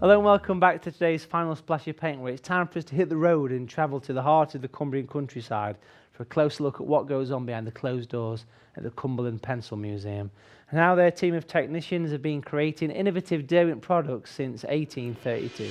Hello and welcome back to today's final splash of paint, where it's time for us to hit the road and travel to the heart of the Cumbrian countryside for a closer look at what goes on behind the closed doors at the Cumberland Pencil Museum and how their team of technicians have been creating innovative Derwent products since 1832.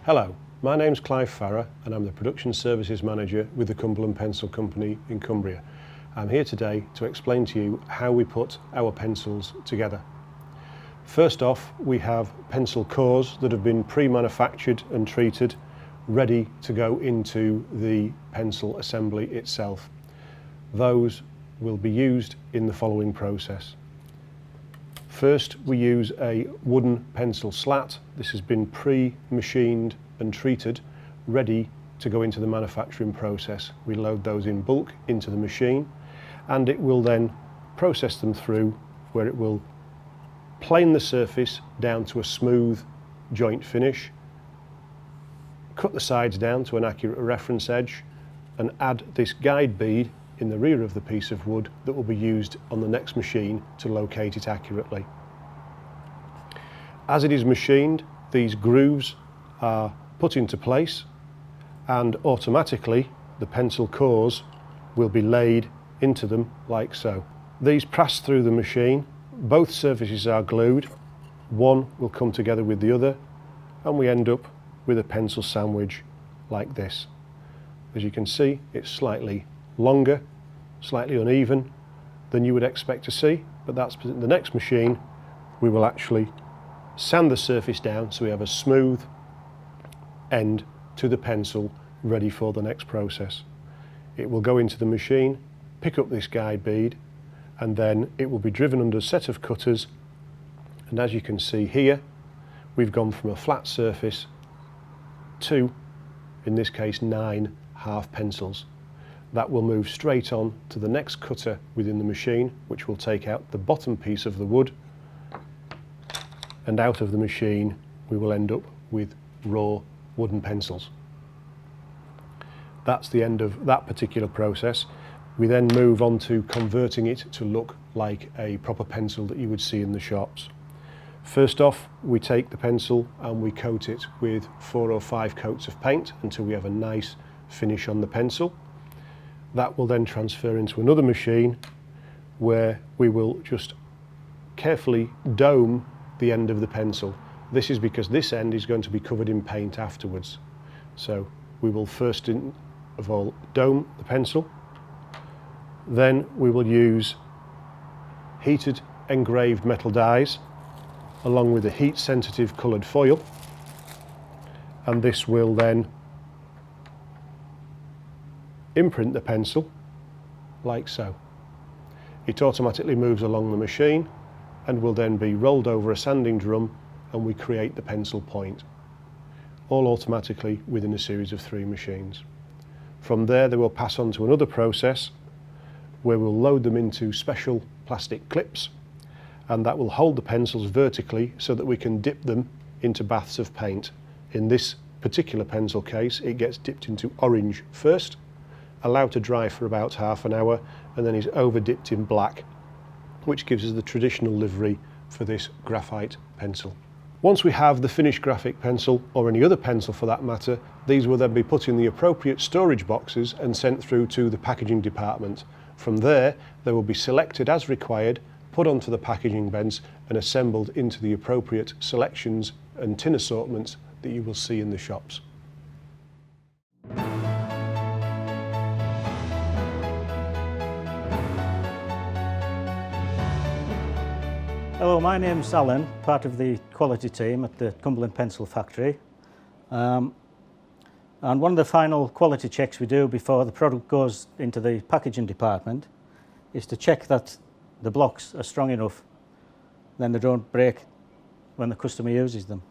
Hello, my name's Clive Farrer and I'm the Production Services Manager with the Cumberland Pencil Company in Cumbria. I'm here today to explain to you how we put our pencils together. First off, we have pencil cores that have been pre-manufactured and treated, ready to go into the pencil assembly itself. Those will be used in the following process. First, we use a wooden pencil slat. This has been pre-machined and treated, ready to go into the manufacturing process. We load those in bulk into the machine, and it will then process them through, where it will plane the surface down to a smooth joint finish, cut the sides down to an accurate reference edge, and add this guide bead in the rear of the piece of wood that will be used on the next machine to locate it accurately. As it is machined, these grooves are put into place and automatically the pencil cores will be laid into them like so. These pass through the machine, both surfaces are glued, one will come together with the other, and we end up with a pencil sandwich like this. As you can see, it's slightly longer, slightly uneven than you would expect to see, but that's the next machine. We will actually sand the surface down so we have a smooth end to the pencil ready for the next process. It will go into the machine, pick up this guide bead, and then it will be driven under a set of cutters, and as you can see here, we've gone from a flat surface to, in this case, 9 half pencils. That will move straight on to the next cutter within the machine, which will take out the bottom piece of the wood, and out of the machine we will end up with raw wooden pencils. That's the end of that particular process. We then move on to converting it to look like a proper pencil that you would see in the shops. First off, we take the pencil and we coat it with 4 or 5 coats of paint until we have a nice finish on the pencil. That will then transfer into another machine where we will just carefully dome the end of the pencil. This is because this end is going to be covered in paint afterwards. So we will first of all dome the pencil, then we will use heated engraved metal dies along with a heat sensitive coloured foil, and this will then imprint the pencil like so. It automatically moves along the machine and will then be rolled over a sanding drum, and we create the pencil point, all automatically within a series of 3 machines. From there they will pass on to another process where we'll load them into special plastic clips, and that will hold the pencils vertically so that we can dip them into baths of paint. In this particular pencil case, it gets dipped into orange first, allowed to dry for about half an hour, and then is over dipped in black, which gives us the traditional livery for this graphite pencil. Once we have the finished graphic pencil, or any other pencil for that matter, these will then be put in the appropriate storage boxes and sent through to the packaging department. From there, they will be selected as required, put onto the packaging beds and assembled into the appropriate selections and tin assortments that you will see in the shops. Hello, my name's Alan, part of the quality team at the Cumberland Pencil Factory. And one of the final quality checks we do before the product goes into the packaging department is to check that the blocks are strong enough, then they don't break when the customer uses them.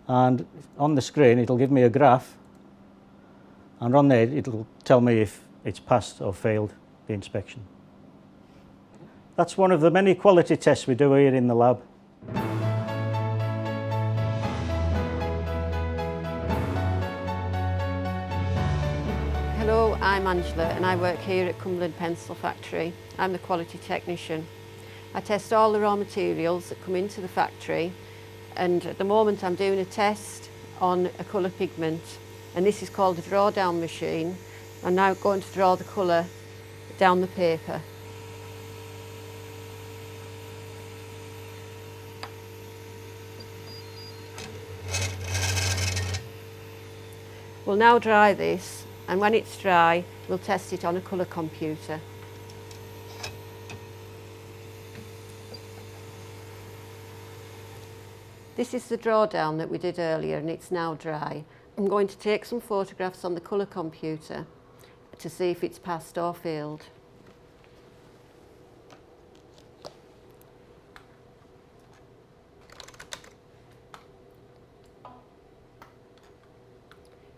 and on the screen it'll give me a graph, and on there it'll tell me if it's passed or failed the inspection. That's one of the many quality tests we do here in the lab. Hello, I'm Angela and I work here at Cumberland Pencil Factory. I'm the quality technician. I test all the raw materials that come into the factory, and at the moment I'm doing a test on a colour pigment, and this is called a draw down machine. I'm now going to draw the colour down the paper. We'll now dry this, and when it's dry we'll test it on a colour computer. This is the drawdown that we did earlier and it's now dry. I'm going to take some photographs on the colour computer to see if it's passed or failed.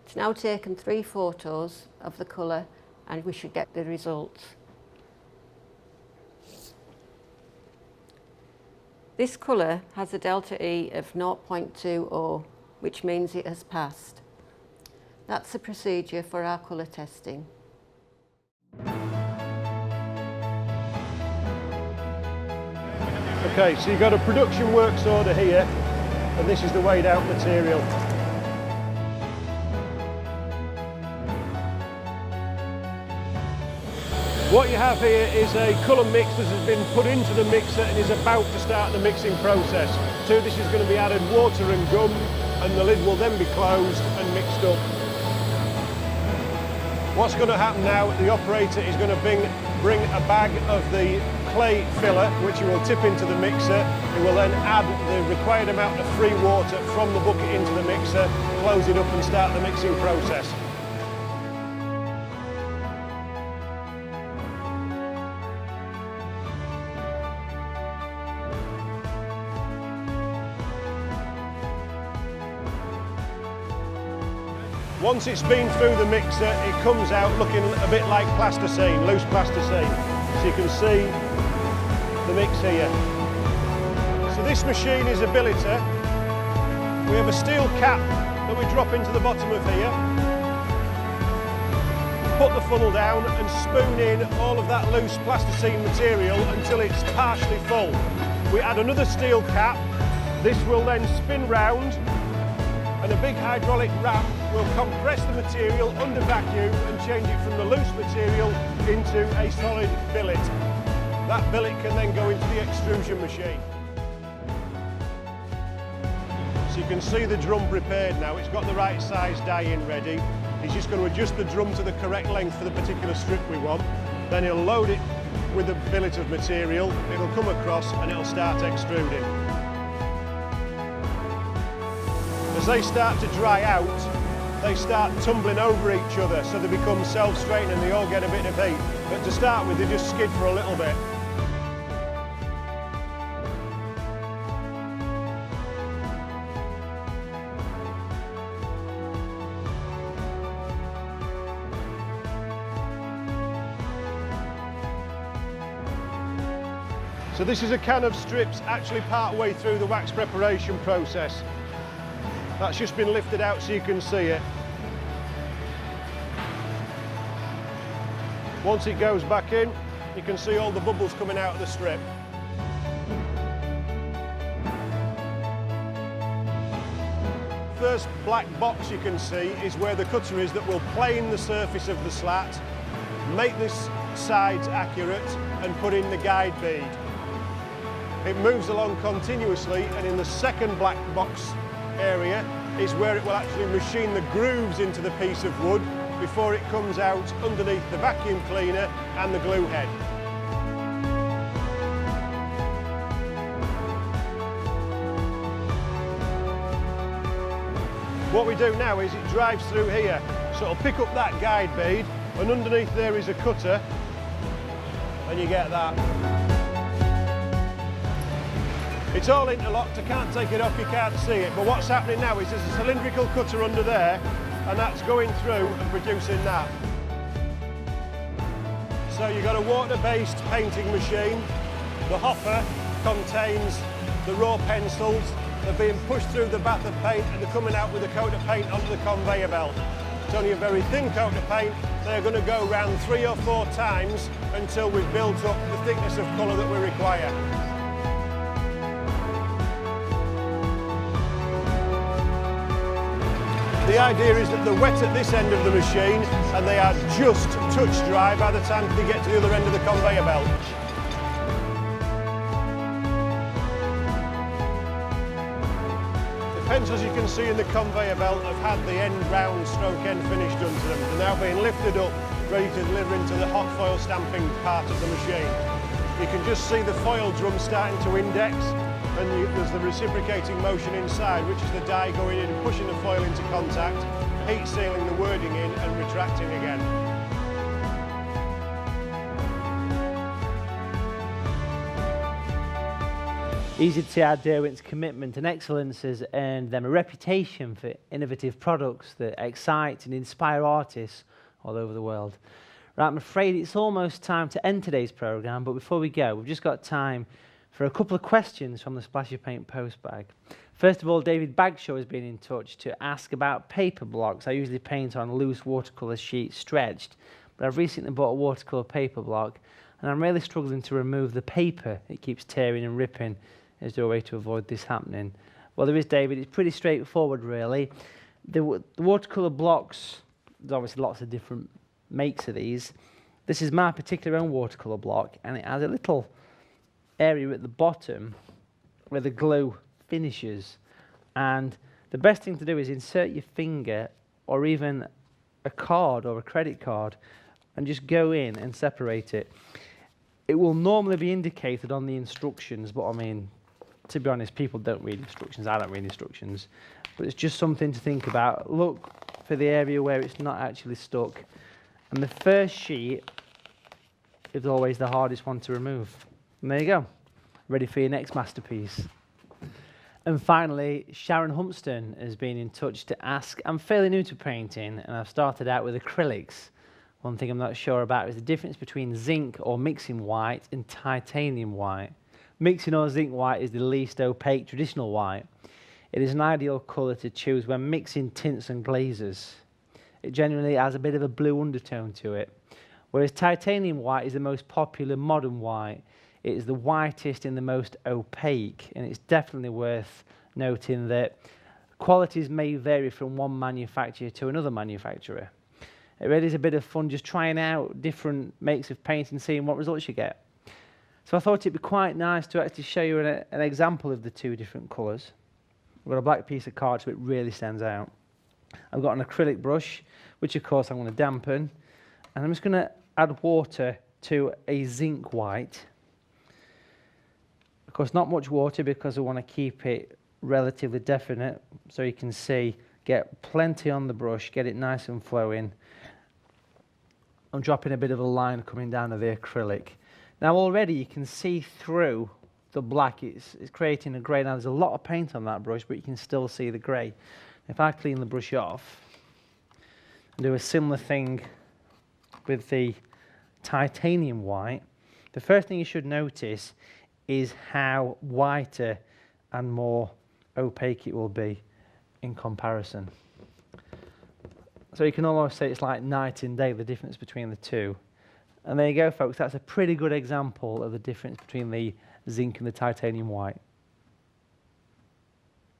It's now taken 3 photos of the colour and we should get the results. This colour has a delta E of 0.20, which means it has passed. That's the procedure for our colour testing. Okay, so you've got a production works order here, and this is the weighed out material. What you have here is a colour mix that has been put into the mixer and is about to start the mixing process. To this is going to be added water and gum, and the lid will then be closed and mixed up. What's going to happen now, the operator is going to bring a bag of the clay filler, which he will tip into the mixer. He will then add the required amount of free water from the bucket into the mixer, close it up and start the mixing process. Once it's been through the mixer, it comes out looking a bit like plasticine, loose plasticine. So you can see the mix here. So this machine is a billeter. We have a steel cap that we drop into the bottom of here, put the funnel down and spoon in all of that loose plasticine material until it's partially full. We add another steel cap. This will then spin round, and a big hydraulic ram will compress the material under vacuum and change it from the loose material into a solid billet. That billet can then go into the extrusion machine. So you can see the drum prepared now. It's got the right size die in ready. He's just going to adjust the drum to the correct length for the particular strip we want. Then he'll load it with a billet of material. It'll come across and it'll start extruding. As they start to dry out, they start tumbling over each other, so they become self-straightening and they all get a bit of heat. But to start with, they just skid for a little bit. So this is a can of strips actually part way through the wax preparation process. That's just been lifted out so you can see it. Once it goes back in, you can see all the bubbles coming out of the strip. First black box you can see is where the cutter is that will plane the surface of the slat, make the sides accurate and put in the guide bead. It moves along continuously, and in the second black box area is where it will actually machine the grooves into the piece of wood before it comes out underneath the vacuum cleaner and the glue head. What we do now is it drives through here, so it'll pick up that guide bead, and underneath there is a cutter, and you get that. It's all interlocked, I can't take it off, you can't see it, but what's happening now is there's a cylindrical cutter under there, and that's going through and producing that. So you've got a water-based painting machine. The hopper contains the raw pencils. They're being pushed through the bath of paint and they're coming out with a coat of paint onto the conveyor belt. It's only a very thin coat of paint. They're going to go round 3 or 4 times until we've built up the thickness of colour that we require. The idea is that they're wet at this end of the machine and they are just touch dry by the time they get to the other end of the conveyor belt. The pencils you can see in the conveyor belt have had the end round stroke end finish done to them. They're now being lifted up, ready to deliver into the hot foil stamping part of the machine. You can just see the foil drum starting to index, and there's the reciprocating motion inside, which is the die going in and pushing the foil into contact, heat sealing the wording in and retracting again. Easy to see how Derwent's commitment and excellence has earned them a reputation for innovative products that excite and inspire artists all over the world. Right, I'm afraid it's almost time to end today's programme, but before we go, we've just got time for a couple of questions from the Splash of Paint postbag. First of all, David Bagshaw has been in touch to ask about paper blocks. I usually paint on loose watercolour sheets stretched, but I've recently bought a watercolour paper block and I'm really struggling to remove the paper. It keeps tearing and ripping. Is there a way to avoid this happening? Well, there is, David. It's pretty straightforward, really. The watercolour blocks, there's obviously lots of different makes of these. This is my particular own watercolour block, and it has a little area at the bottom where the glue finishes. And the best thing to do is insert your finger or even a card or a credit card and just go in and separate it. It will normally be indicated on the instructions, but I mean, to be honest, people don't read instructions. I don't read instructions. But it's just something to think about. Look for the area where it's not actually stuck. And the first sheet is always the hardest one to remove. And there you go. Ready for your next masterpiece. And finally, Sharon Hurst has been in touch to ask, I'm fairly new to painting and I've started out with acrylics. One thing I'm not sure about is the difference between zinc or mixing white and titanium white. Mixing or zinc white is the least opaque traditional white. It is an ideal colour to choose when mixing tints and glazes. It generally has a bit of a blue undertone to it, whereas titanium white is the most popular modern white. It is the whitest and the most opaque, and it's definitely worth noting that qualities may vary from one manufacturer to another manufacturer. It really is a bit of fun just trying out different makes of paint and seeing what results you get. So I thought it'd be quite nice to actually show you an example of the two different colours. I've got a black piece of card so it really stands out. I've got an acrylic brush, which of course I'm going to dampen, and I'm just going to add water to a zinc white. Of course, not much water because I want to keep it relatively definite, so you can see, get plenty on the brush, get it nice and flowing. I'm dropping a bit of a line coming down to the acrylic. Now already you can see through the black, it's creating a grey. Now there's a lot of paint on that brush, but you can still see the grey. If I clean the brush off and do a similar thing with the titanium white, the first thing you should notice is how whiter and more opaque it will be in comparison. So you can almost say it's like night and day, the difference between the two. And there you go, folks. That's a pretty good example of the difference between the zinc and the titanium white.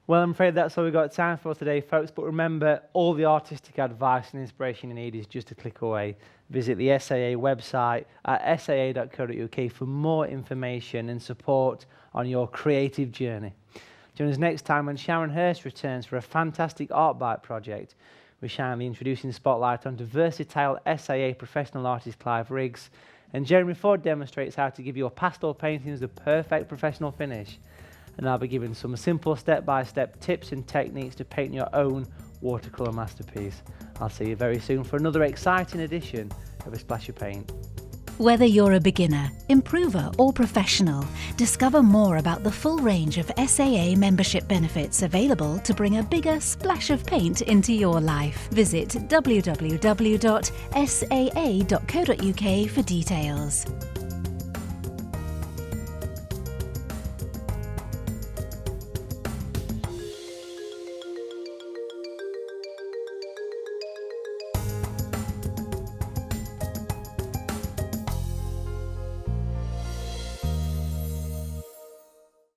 Well, I'm afraid that's all we've got time for today, folks. But remember, all the artistic advice and inspiration you need is just a click away. Visit the SAA website at saa.co.uk for more information and support on your creative journey. Join us next time when Sharon Hurst returns for a fantastic art bite project. We shine the introducing spotlight onto versatile SAA professional artist Clive Riggs, and Jeremy Ford demonstrates how to give your pastel paintings the perfect professional finish. And I'll be giving some simple step-by-step tips and techniques to paint your own watercolour masterpiece. I'll see you very soon for another exciting edition of A Splash of Paint. Whether you're a beginner, improver or professional, discover more about the full range of SAA membership benefits available to bring a bigger splash of paint into your life. Visit www.saa.co.uk for details.